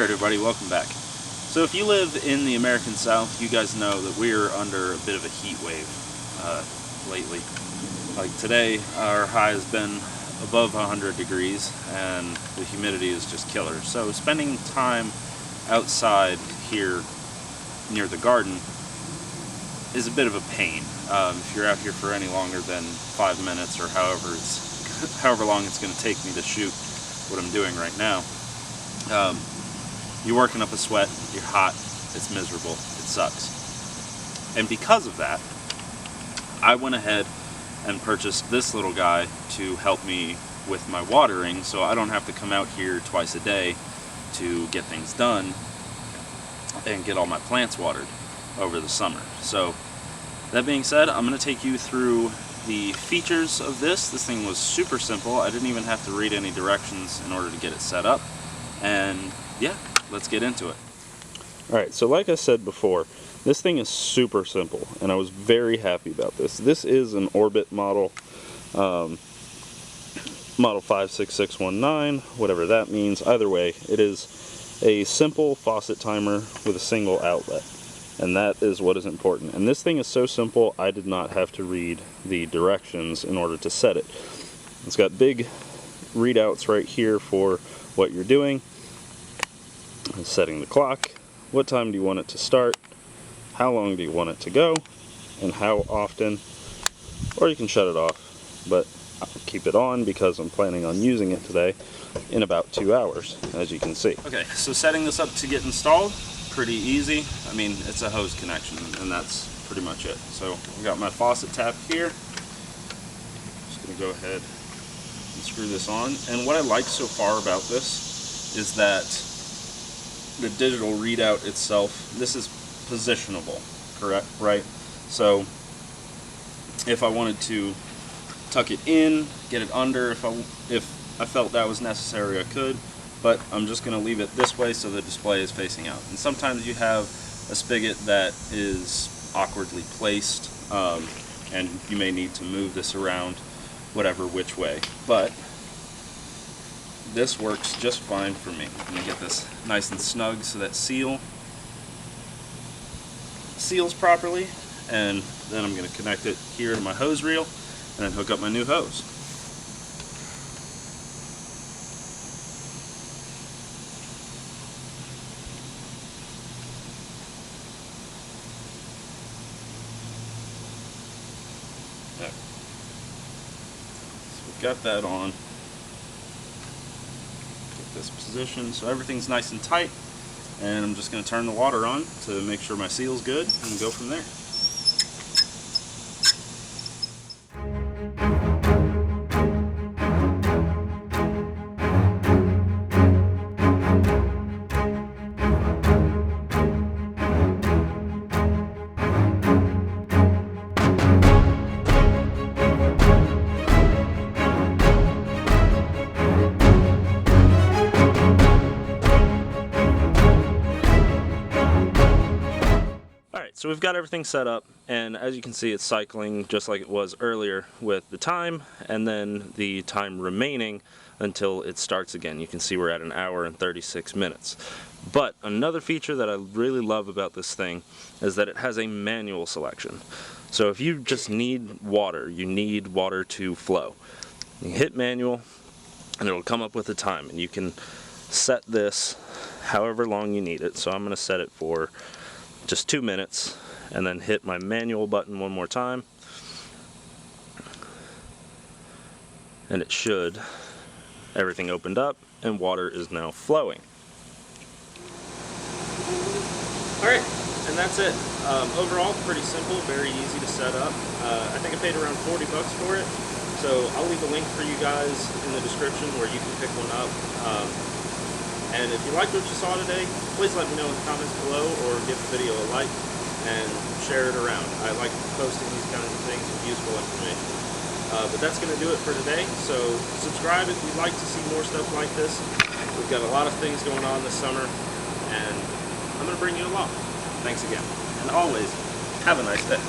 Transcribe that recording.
Alright everybody, welcome back. So if you live in the American South, you guys know that we're under a bit of a heat wave lately. Like today, our high has been above 100 degrees and the humidity is just killer. So spending time outside here near the garden is a bit of a pain. If you're out here for any longer than 5 minutes or however long it's going to take me to shoot what I'm doing right now, you're working up a sweat, you're hot, it's miserable, it sucks. And because of that, I went ahead and purchased this little guy to help me with my watering so I don't have to come out here twice a day to get things done and get all my plants watered over the summer. So that being said, I'm going to take you through the features of this. This thing was super simple. I didn't even have to read any directions in order to get it set up. And yeah, let's get into it. Alright, so like I said before, this thing is super simple, and I was very happy about this. This is an Orbit model, model 56619, whatever that means. Either way, it is a simple faucet timer with a single outlet, and that is what is important. And this thing is so simple, I did not have to read the directions in order to set it. It's got big readouts right here for what you're doing. Setting the clock, what time do you want it to start, how long do you want it to go, and how often, or you can shut it off, but I'll keep it on because I'm planning on using it today in about 2 hours, as you can see. Okay, so setting this up to get installed, pretty easy. I mean, it's a hose connection, and that's pretty much it. So I've got my faucet tap here. Just gonna go ahead and screw this on. And what I like so far about this is that the digital readout itself, this is positionable, correct, right? So if I wanted to tuck it in, get it under, if I felt that was necessary, I could, but I'm just going to leave it this way so the display is facing out. And sometimes you have a spigot that is awkwardly placed, and you may need to move this around whatever which way, but this works just fine for me. I'm going to get this nice and snug so that seals properly, and then I'm going to connect it here to my hose reel and then hook up my new hose. Okay. So we've got that on. This position so everything's nice and tight, and I'm just going to turn the water on to make sure my seal's good and go from there. So we've got everything set up, and as you can see, it's cycling just like it was earlier with the time and then the time remaining until it starts again. You can see we're at 1 hour and 36 minutes. But another feature that I really love about this thing is that it has a manual selection. So if you just need water, you need water to flow, you hit manual and it'll come up with a time, and you can set this however long you need it. So I'm going to set it for just 2 minutes, and then hit my manual button one more time, and it should, everything opened up and water is now flowing. Alright, and that's it. Overall, pretty simple, very easy to set up. I think I paid around 40 bucks for it, so I'll leave a link for you guys in the description where you can pick one up. And if you liked what you saw today, please let me know in the comments below, or give the video a like and share it around. I like posting these kinds of things with useful information. But that's going to do it for today, so subscribe if you'd like to see more stuff like this. We've got a lot of things going on this summer, and I'm going to bring you along. Thanks again. And always, have a nice day.